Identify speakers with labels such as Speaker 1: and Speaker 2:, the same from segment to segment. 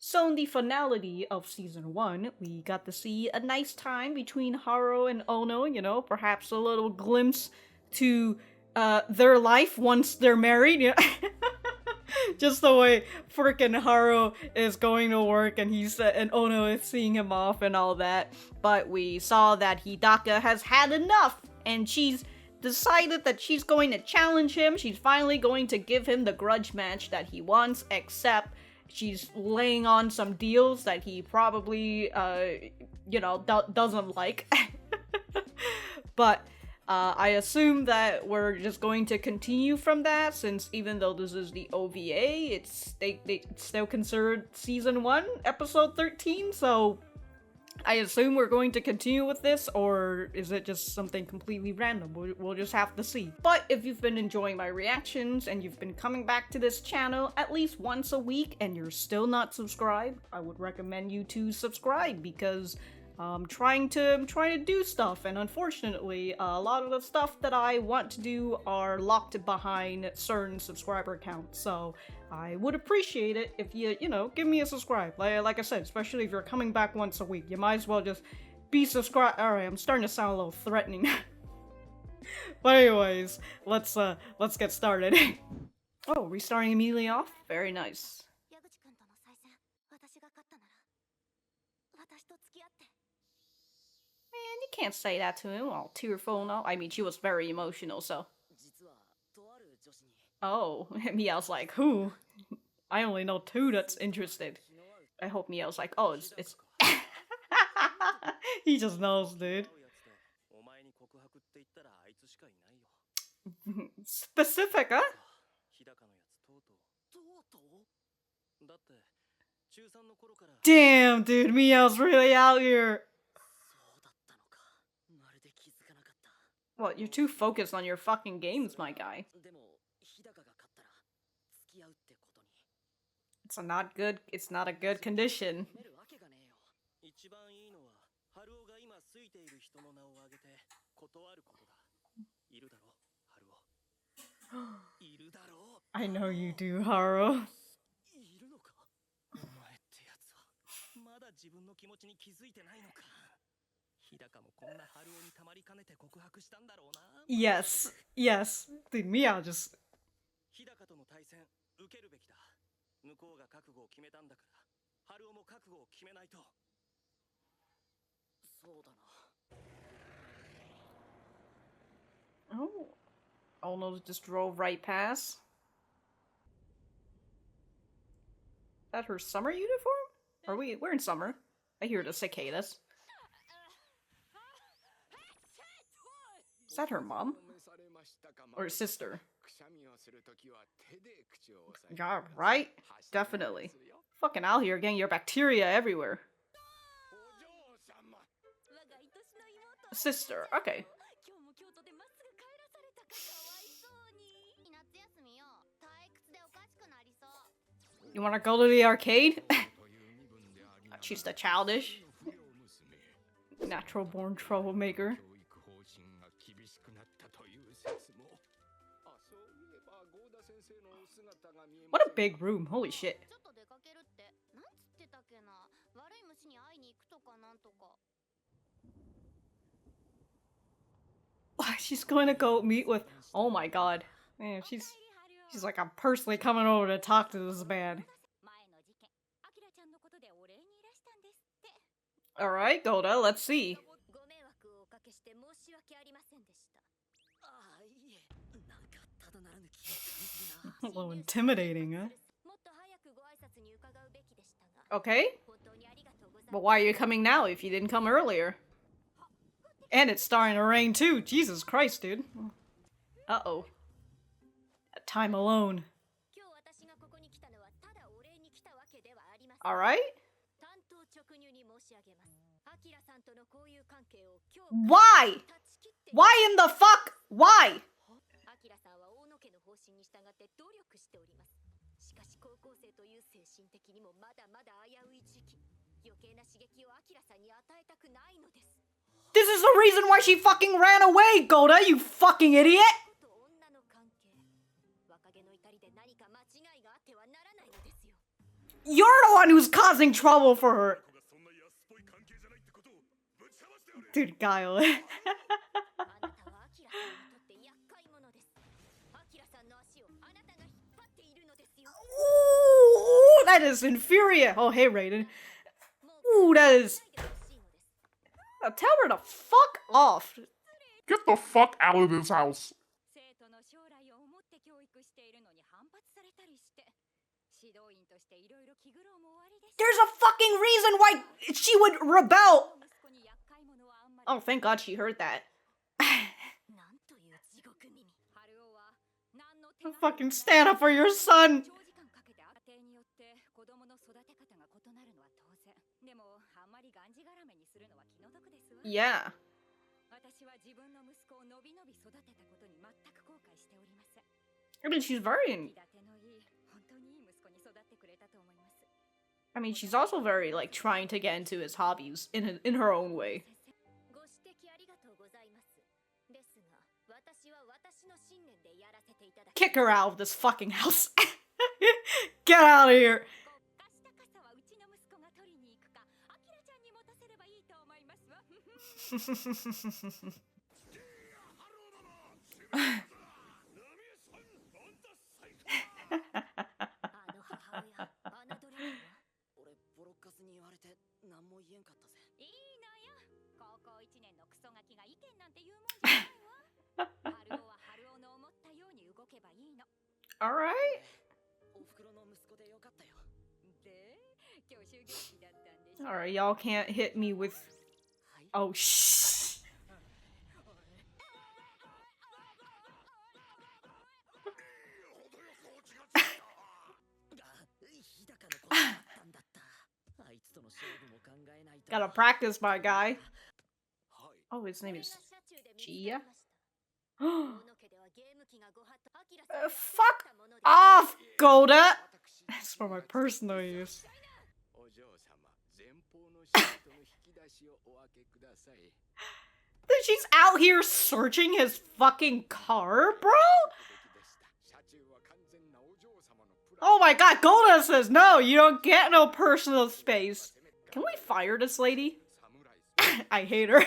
Speaker 1: So in the finality of season 1, we got to see a nice time between Haruo and Ono, perhaps a little glimpse to their life once they're married, Just the way frickin' Haruo is going to work and Ono is seeing him off and all that. But we saw that Hidaka has had enough and she's decided that she's going to challenge him. She's finally going to give him the grudge match that he wants, except she's laying on some deals that he probably, doesn't like. But I assume that we're just going to continue from that, since even though this is the OVA, it's still considered season 1, episode 13, so I assume we're going to continue with this, or is it just something completely random? We'll just have to see. But if you've been enjoying my reactions and you've been coming back to this channel at least once a week and you're still not subscribed, I would recommend you to subscribe, because I'm trying to do stuff, and unfortunately, a lot of the stuff that I want to do are locked behind certain subscriber counts, so I would appreciate it if you give me a subscribe. Like I said, especially if you're coming back once a week, you might as well just be subscribed. Alright, I'm starting to sound a little threatening. But anyways, let's get started. Oh, restarting immediately off? Very nice. Man, you can't say that to him, all tearful now. I mean, she was very emotional, so. Oh, Miao's like, who? I only know 2 that's interested. I hope Miao's like, oh, it's... He just knows, dude. Specific, huh? Damn, dude, Miao's really out here. Well, you're too focused on your fucking games, my guy. It's not a good condition. I know you do, Haruo. Yes, yes. Dude, Miyao just... Oh. Ono just drove right past. Is that her summer uniform? We're in summer. I hear the cicadas. Is that her mom? Or sister? Yeah, right? Definitely. Fucking out here getting your bacteria everywhere. Sister, okay. You wanna go to the arcade? She's the childish. Natural born troublemaker. What a big room, holy shit. She's going to go meet with... Oh my god. Man, she's like, I'm personally coming over to talk to this man. Alright, Goda, let's see. A little intimidating, huh? Okay. But why are you coming now if you didn't come earlier? And it's starting to rain too. Jesus Christ, dude. Uh-oh. Time alone. Alright. Why? Why in the fuck? Why? This is the reason why she fucking ran away, Goda, you fucking idiot! You're the one who's causing trouble for her. Dude, Guile. Ooh, that is infuriating. Oh, hey, Raiden. Ooh, that is... Oh, tell her to fuck off.
Speaker 2: Get the fuck out of this house.
Speaker 1: There's a fucking reason why she would rebel. Oh, thank God she heard that. Fucking stand up for your son. Yeah. I mean, she's very... I mean, she's also very, like, trying to get into his hobbies in her own way. Kick her out of this fucking house. Get out of here. All right. All right, y'all can't hit me with... Oh, shh. Gotta practice, my guy. Oh, his name is Ziiya? Fuck off, Goda! That's for my personal use. She's out here searching his fucking car, bro? Oh my god, Goda says no, you don't get no personal space. Can we fire this lady? I hate her.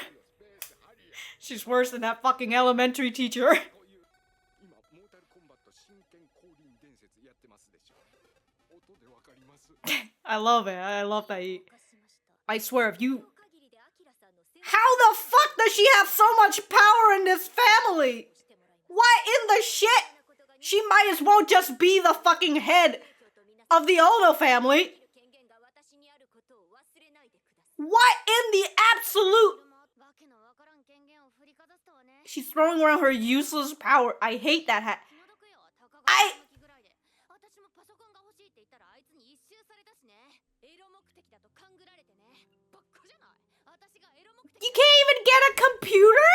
Speaker 1: She's worse than that fucking elementary teacher. I love it. I love that he... I swear, if you... How the fuck does she have so much power in this family? What in the shit? She might as well just be the fucking head of the Oono family. What in the absolute... She's throwing around her useless power. I hate that hat. You can't even get a computer?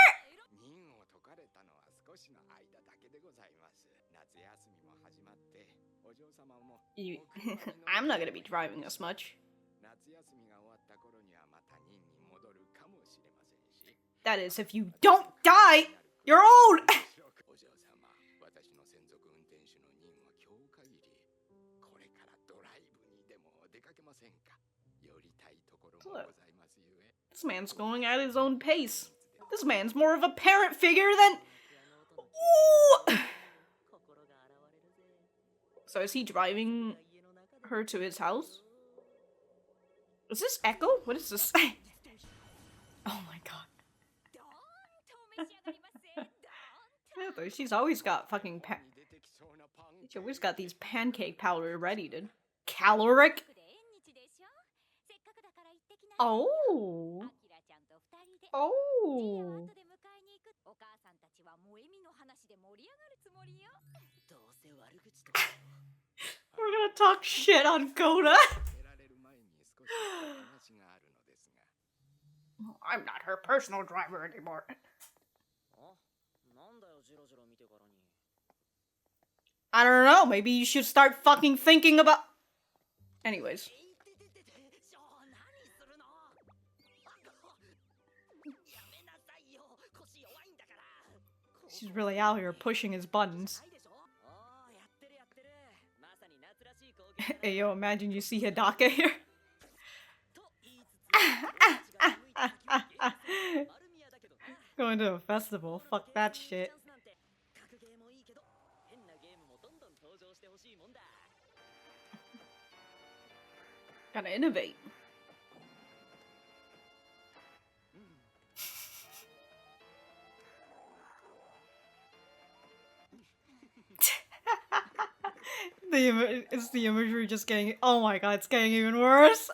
Speaker 1: I'm not gonna be driving as much. That is, if you don't die, you're old! This man's going at his own pace. This man's more of a parent figure than... Ooh! So is he driving her to his house? Is this Echo? What is this? Oh my god. She's always got fucking she always got these pancake powder ready, dude. Caloric? Oh. Oh. We're gonna talk shit on Goda. I'm not her personal driver anymore. I don't know, maybe you should start fucking thinking about... Anyways. She's really out here pushing his buttons. Hey, yo, imagine you see Hidaka here. Going to a festival, fuck that shit. Gotta innovate. Is the imagery just getting— oh my god, it's getting even worse.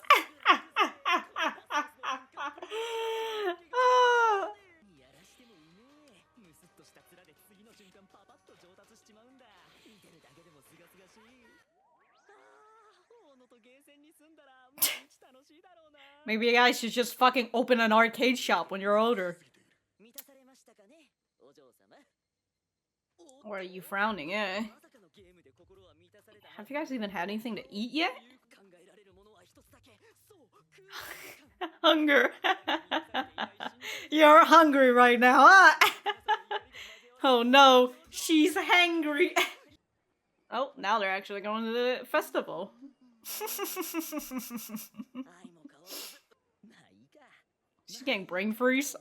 Speaker 1: Maybe you guys should just fucking open an arcade shop when you're older. Or are you frowning, eh? Have you guys even had anything to eat yet? Hunger. You're hungry right now, huh? Oh no, she's hangry. Oh, now they're actually going to the festival. She's getting brain freeze.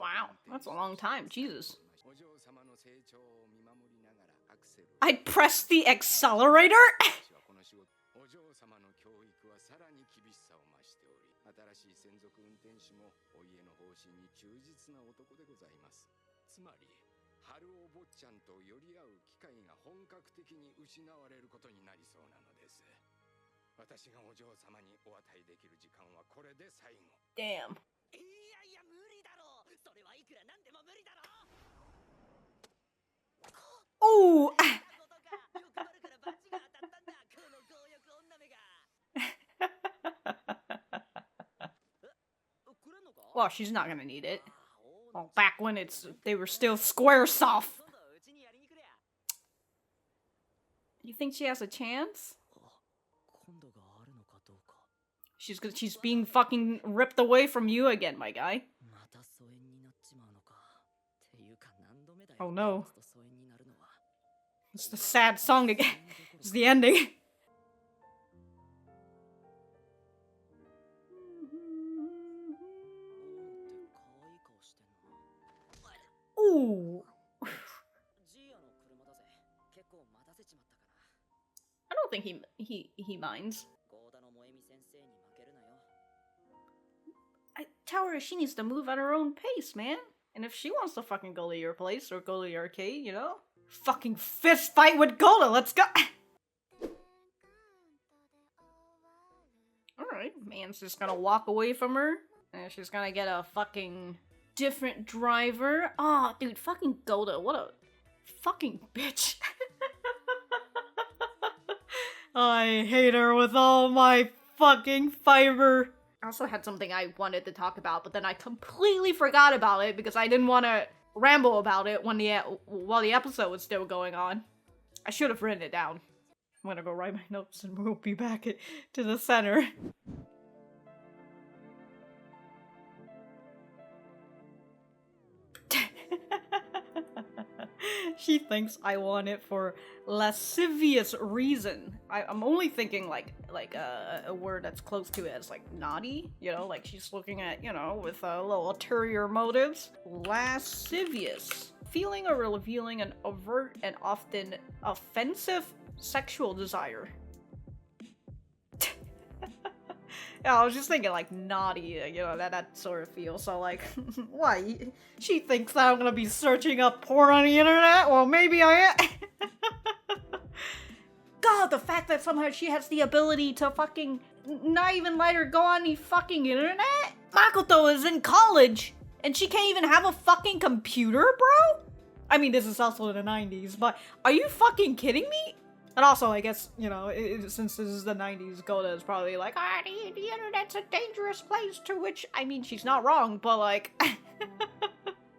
Speaker 1: Wow, that's a long time, Jesus. I pressed the accelerator? Damn. Ooh! Well, she's not gonna need it. Well, back when they were still Squaresoft. You think she has a chance? She's being fucking ripped away from you again, my guy. Oh no. It's the sad song again. It's the ending. Ooh. I don't think he minds. I tell her she needs to move at her own pace, man. And if she wants to fucking go to your place or go to the arcade, you know? Fucking fist fight with Goda, let's go! Alright, man's just gonna walk away from her. And she's gonna get a fucking different driver. Aw, oh, dude, fucking Goda, what a fucking bitch. I hate her with all my fucking fiber. I also had something I wanted to talk about, but then I completely forgot about it because I didn't want to ramble about it when while the episode was still going on. I should have written it down. I'm gonna go write my notes and we'll be back to the center. She thinks I want it for lascivious reason. I'm only thinking like a word that's close to it as like naughty, you know, like she's looking at, you know, with a little ulterior motives. Lascivious. Feeling or revealing an overt and often offensive sexual desire. Yeah, I was just thinking like naughty, you know, that sort of feel. So like, why? She thinks that I'm gonna be searching up porn on the internet? Well, maybe I am. God, the fact that somehow she has the ability to fucking not even let her go on the fucking internet? Makoto is in college, and she can't even have a fucking computer, bro? I mean, this is also the 90s, but are you fucking kidding me? And also, I guess, you know, since this is the 90s, Goda is probably like, the internet's a dangerous place, to which, I mean, she's not wrong, but like,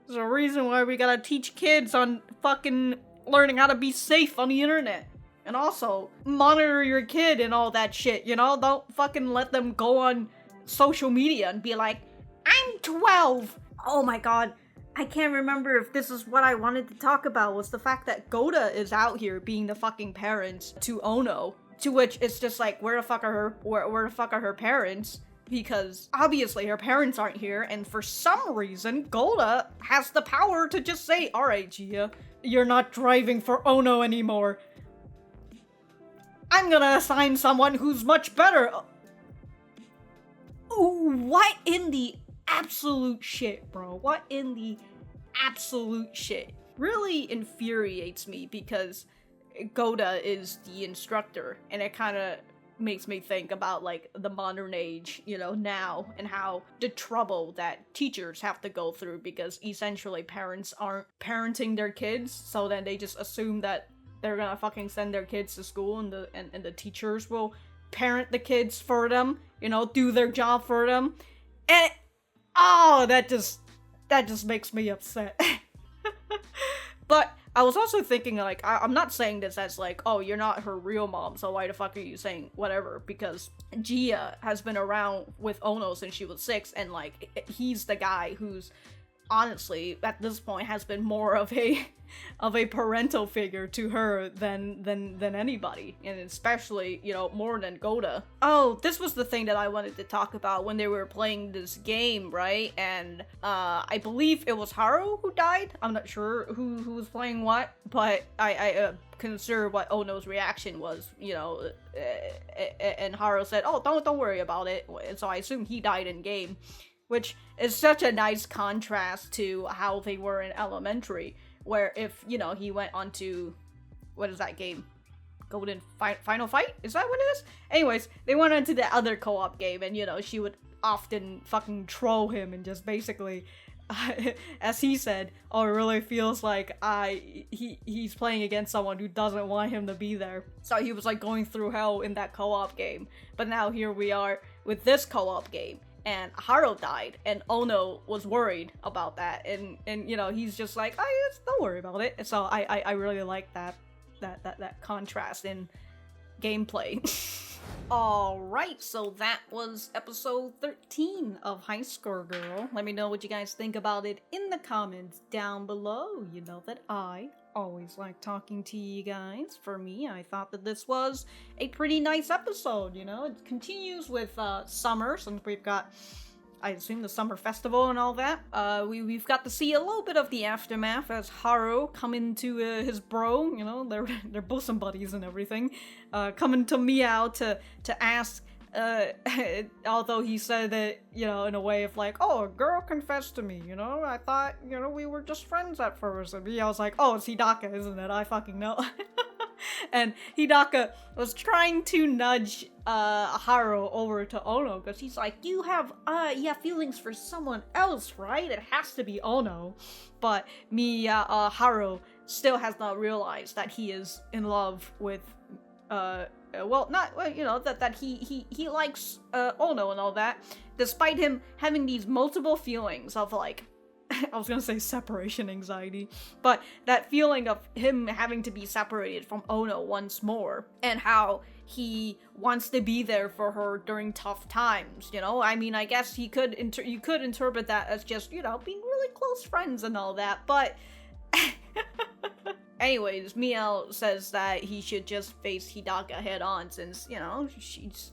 Speaker 1: there's a reason why we gotta teach kids on fucking learning how to be safe on the internet. And also, monitor your kid and all that shit, you know? Don't fucking let them go on social media and be like, I'm 12! Oh my god. I can't remember if this is what I wanted to talk about, was the fact that Goda is out here being the fucking parents to Oono. To which it's just like, where the fuck are her parents? Because obviously her parents aren't here, and for some reason, Goda has the power to just say, alright, Ziiya, you're not driving for Oono anymore. I'm gonna assign someone who's much better. Ooh, what in the absolute shit, bro? What in the absolute shit? Really infuriates me because Goda is the instructor, and it kind of makes me think about like the modern age, you know, now, and how the trouble that teachers have to go through because essentially parents aren't parenting their kids, so then they just assume that they're gonna fucking send their kids to school, and the teachers will parent the kids for them, you know, do their job for them. And that just makes me upset. But I was also thinking, like, I'm not saying this as like, oh, you're not her real mom, so why the fuck are you saying whatever? Because Ziiya has been around with Oono since she was 6, and like, he's the guy who's honestly at this point has been more of a parental figure to her than anybody, and especially, you know, more than Goda. Oh, this was the thing that I wanted to talk about when they were playing this game, right? And I believe it was Haruo who died. I'm not sure who was playing what, but I consider what Ono's reaction was, you know, and Haruo said, oh, don't worry about it, and so I assume he died in game, which is such a nice contrast to how they were in elementary, where if, you know, he went on to, what is that game? Golden Final Fight? Is that what it is? Anyways, they went into the other co-op game, and, you know, she would often fucking troll him and just basically, as he said, oh, it really feels like he's playing against someone who doesn't want him to be there. So he was like going through hell in that co-op game. But now here we are with this co-op game, and Haruo died, and Oono was worried about that, and you know, he's just like, oh, yes, don't worry about it. And so I really like that contrast in gameplay. Alright, so that was episode 13 of High Score Girl. Let me know what you guys think about it in the comments down below. You know that I always like talking to you guys. For me, I thought that this was a pretty nice episode, you know? It continues with summer, since we've got, I assume, the summer festival and all that. We've got to see a little bit of the aftermath as Haruo coming to his bro, you know, they're bosom buddies and everything, coming to Miyao to ask, although he said it, you know, in a way of like, oh, a girl confessed to me, you know, I thought, you know, we were just friends at first, and Miyao's like, oh, it's Hidaka, isn't it? I fucking know. And Hidaka was trying to nudge Haruo over to Oono, because he's like, you have feelings for someone else, right? It has to be Oono. But Haruo still has not realized that he is in love with, that he likes Oono and all that, despite him having these multiple feelings of like, I was gonna say separation anxiety, but that feeling of him having to be separated from Oono once more, and how he wants to be there for her during tough times, you know? I mean, I guess you could interpret that as just, you know, being really close friends and all that, but anyways, Miyao says that he should just face Hidaka head on, since, you know, she's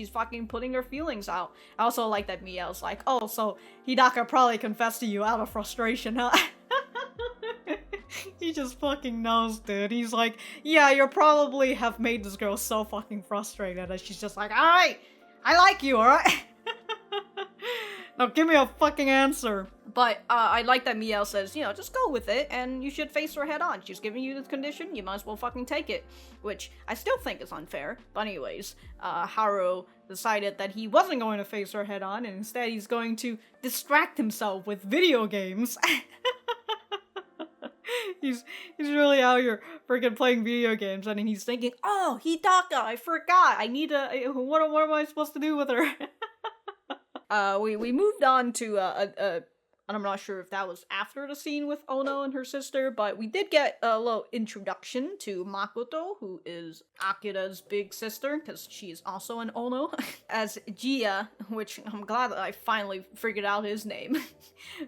Speaker 1: fucking putting her feelings out. I also like that Miyao's like, oh, so Hidaka probably confessed to you out of frustration, huh? He just fucking knows, dude. He's like, yeah, you probably have made this girl so fucking frustrated that she's just like, alright, I like you, alright? Now give me a fucking answer. But I like that Miyao says, you know, just go with it, and you should face her head on. She's giving you this condition, you might as well fucking take it. Which I still think is unfair. But anyways, Haruo decided that he wasn't going to face her head on, and instead he's going to distract himself with video games. He's really out here freaking playing video games, and he's thinking, oh, Hidaka, I forgot. I need to, what am I supposed to do with her? We moved on to And I'm not sure if that was after the scene with Ono and her sister, but we did get a little introduction to Makoto, who is Akira's big sister, because she is also an Ono, as Ziiya, which I'm glad that I finally figured out his name.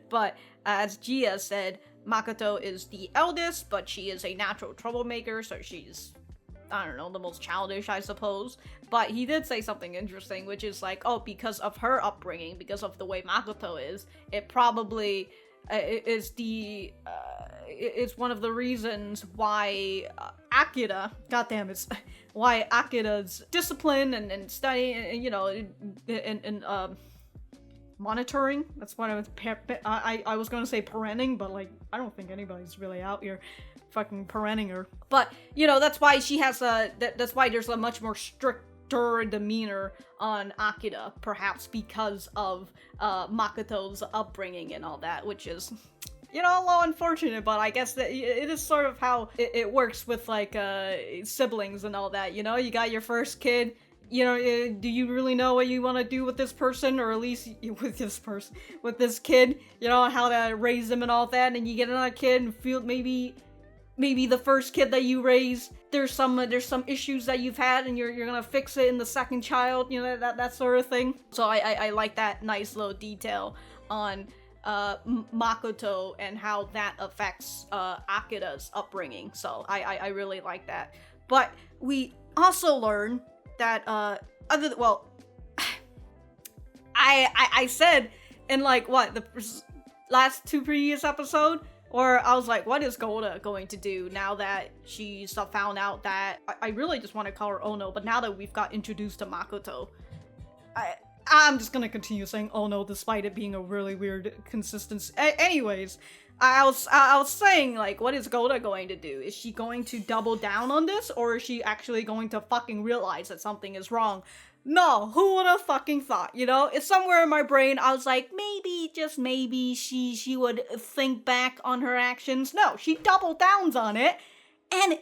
Speaker 1: But as Ziiya said, Makoto is the eldest, but she is a natural troublemaker, so she's, I don't know, the most childish, I suppose. But he did say something interesting, which is like, oh, because of her upbringing, because of the way Makoto is, it probably is one of the reasons why Akira, goddamn, it's why Akira's discipline and study, and, you know, and monitoring. That's what I was gonna say parenting, but like, I don't think anybody's really out here fucking parenting her. But, you know, that's why she has that's why there's a much more stricter demeanor on Akira, perhaps because of Makoto's upbringing and all that, which is, you know, a little unfortunate, but I guess that it is sort of how it works with, like, siblings and all that, you know? You got your first kid, you know, do you really know what you want to do with this person, or at least with this kid, you know, how to raise them and all that, and you get another kid and feel maybe the first kid that you raise, there's some issues that you've had, and you're gonna fix it in the second child, you know, that sort of thing. So I like that nice little detail on Makoto and how that affects Akira's upbringing. So I really like that. But we also learn that I said in, like, what, the last two previous episode, or I was like, what is Goda going to do now that she's found out that... I really just want to call her Ono, but now that we've got introduced to Makoto, I'm just gonna continue saying Ono despite it being a really weird consistency. Anyways, I was saying, like, what is Goda going to do? Is she going to double down on this, or is she actually going to fucking realize that something is wrong? No, who would have fucking thought, you know? It's somewhere in my brain, I was like, maybe, just maybe, she would think back on her actions. No, she double downs on it, and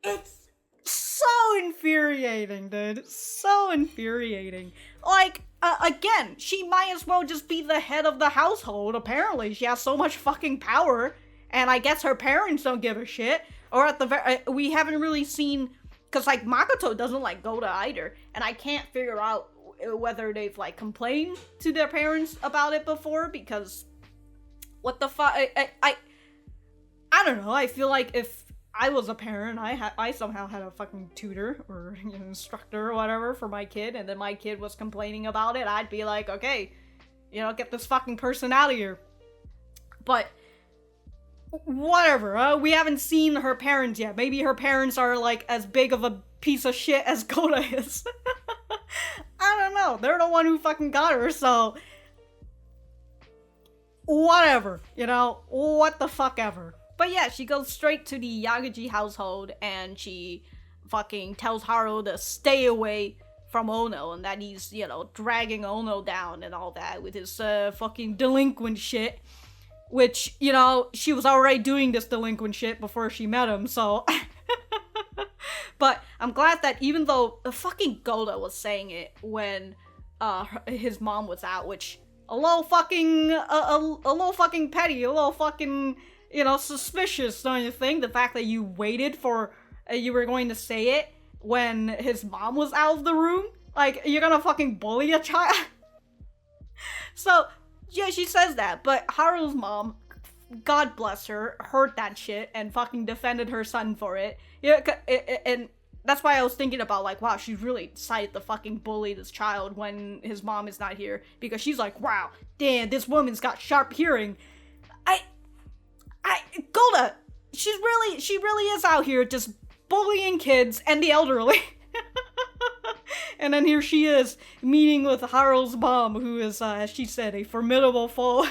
Speaker 1: it's so infuriating, dude. So infuriating. Like, again, she might as well just be the head of the household. Apparently, she has so much fucking power, and I guess her parents don't give a shit. Or at the we haven't really seen... Because, like, Makoto doesn't like Goda either, and I can't figure out whether they've, like, complained to their parents about it before, because what the fuck, I don't know, I feel like if I was a parent, I somehow had a fucking tutor, or, you know, instructor or whatever for my kid, and then my kid was complaining about it, I'd be like, okay, you know, get this fucking person out of here. But... whatever, we haven't seen her parents yet. Maybe her parents are, like, as big of a piece of shit as Goda is. I don't know. They're the one who fucking got her, so... whatever, you know? What the fuck ever. But yeah, she goes straight to the Yaguchi household, and she fucking tells Haruo to stay away from Ono, and that he's, you know, dragging Ono down and all that with his fucking delinquent shit. Which, you know, she was already doing this delinquent shit before she met him, so... But I'm glad that even though fucking Goda was saying it when his mom was out, which a little fucking petty, a little fucking, you know, suspicious, don't you think? The fact that you waited for you were going to say it when his mom was out of the room? Like, you're gonna fucking bully a child? So... yeah, she says that, but Haruo's mom, God bless her, heard that shit and fucking defended her son for it. Yeah, and that's why I was thinking about, like, wow, she really decided to fucking bully this child when his mom is not here, because she's like, wow, damn, this woman's got sharp hearing. Goda, she really is out here just bullying kids and the elderly. And then here she is, meeting with Haruo's mom, who is, as she said, a formidable foe.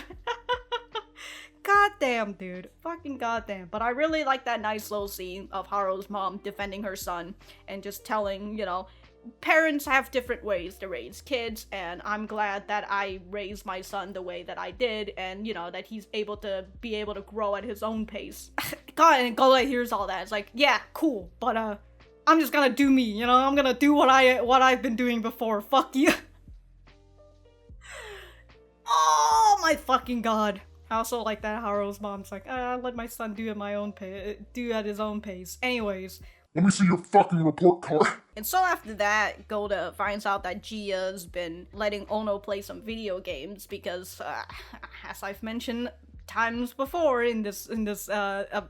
Speaker 1: Goddamn, dude. Fucking goddamn. But I really like that nice little scene of Haruo's mom defending her son, and just telling, you know, parents have different ways to raise kids, and I'm glad that I raised my son the way that I did, and, you know, that he's able to grow at his own pace. God, and Goda hears all that. It's like, yeah, cool, but, I'm just gonna do me, you know? I'm gonna do what I've been doing before. Fuck you. Oh my fucking god. I also like that Haruo's mom's like, let my son do at his own pace. Anyways.
Speaker 2: Let me see your fucking report card.
Speaker 1: And so after that, Goda finds out that Ziiya's been letting Oono play some video games because, as I've mentioned times before in this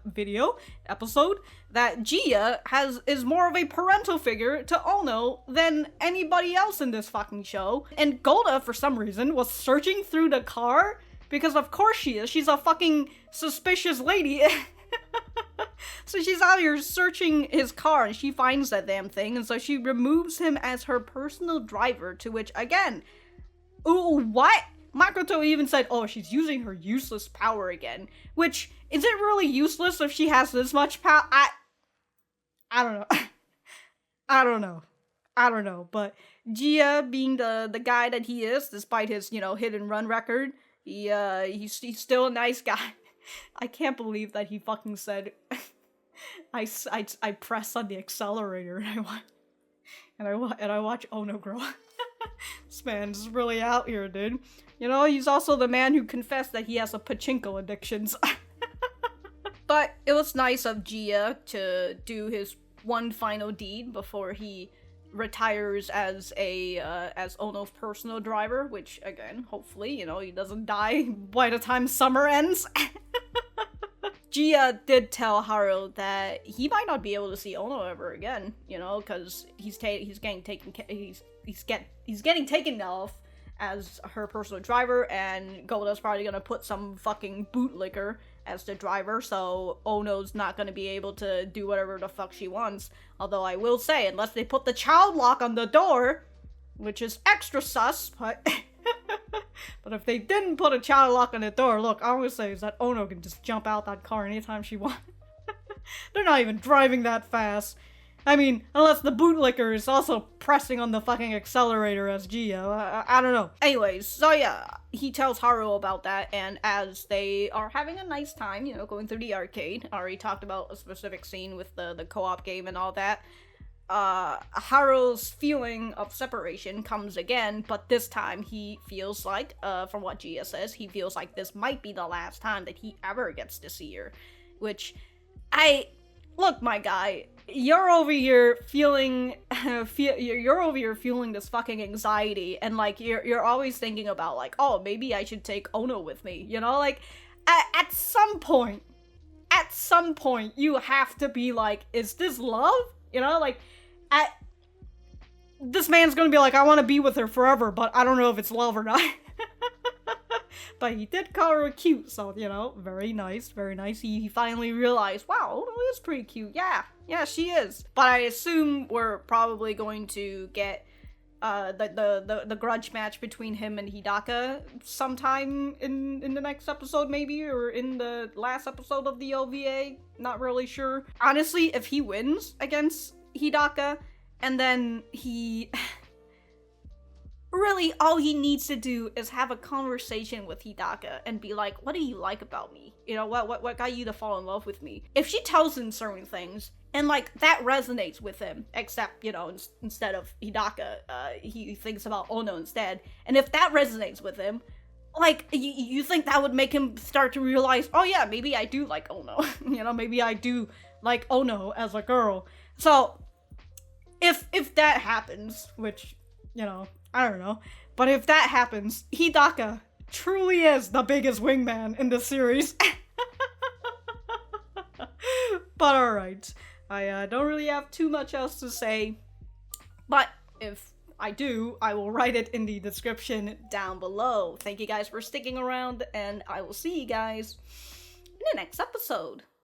Speaker 1: video episode, that Ziiya is more of a parental figure to Oono than anybody else in this fucking show. And Goda, for some reason, was searching through the car because of course she is. She's a fucking suspicious lady. So she's out here searching his car and she finds that damn thing, and so she removes him as her personal driver, to which, again, ooh, what? Makoto even said, oh, she's using her useless power again. Which, is it really useless if she has this much power? I don't know. I don't know. But being the guy that he is, despite his, hit and run record, he's still a nice guy. I can't believe that he fucking said, I press on the accelerator and I watch Oono grow. This man's really out here, dude. He's also the man who confessed that he has a pachinko addictions. But it was nice of Ziiya to do his one final deed before he retires as Oono's personal driver, which, again, hopefully, he doesn't die by the time summer ends. Ziiya did tell Haruo that he might not be able to see Oono ever again, because he's getting taken off as her personal driver, and Goda's probably gonna put some fucking bootlicker as the driver, so Oono's not gonna be able to do whatever the fuck she wants. Although I will say, unless they put the child lock on the door, which is extra sus, but but if they didn't put a child lock on the door, look, all I'm gonna say is that Oono can just jump out that car anytime she wants. They're not even driving that fast. I mean, unless the bootlicker is also pressing on the fucking accelerator as Ziiya. I don't know. Anyways, so yeah, he tells Haruo about that, and as they are having a nice time, going through the arcade, I already talked about a specific scene with the co-op game and all that, Haruo's feeling of separation comes again, but this time he feels like, from what Ziiya says, he feels like this might be the last time that he ever gets to see her. Which, look, my guy, you're over here feeling, this fucking anxiety, and like, you're always thinking about like, oh, maybe I should take Oono with me, like, at some point, you have to be like, is this love? Like, this man's gonna be like, I want to be with her forever, but I don't know if it's love or not. But he did call her cute, so, very nice, very nice. He finally realized, wow, Oono is pretty cute. Yeah, she is. But I assume we're probably going to get the grudge match between him and Hidaka sometime in the next episode, maybe, or in the last episode of the OVA. Not really sure. Honestly, if he wins against Hidaka, and then he... really, all he needs to do is have a conversation with Hidaka and be like, what do you like about me? What got you to fall in love with me? If she tells him certain things, and like, that resonates with him, except, instead of Hidaka, he thinks about Oono instead, and if that resonates with him, like, you think that would make him start to realize, oh yeah, maybe I do like Oono, maybe I do like Oono as a girl. So, if that happens, which, I don't know. But if that happens, Hidaka truly is the biggest wingman in the series. But alright. I don't really have too much else to say. But if I do, I will write it in the description down below. Thank you guys for sticking around, and I will see you guys in the next episode.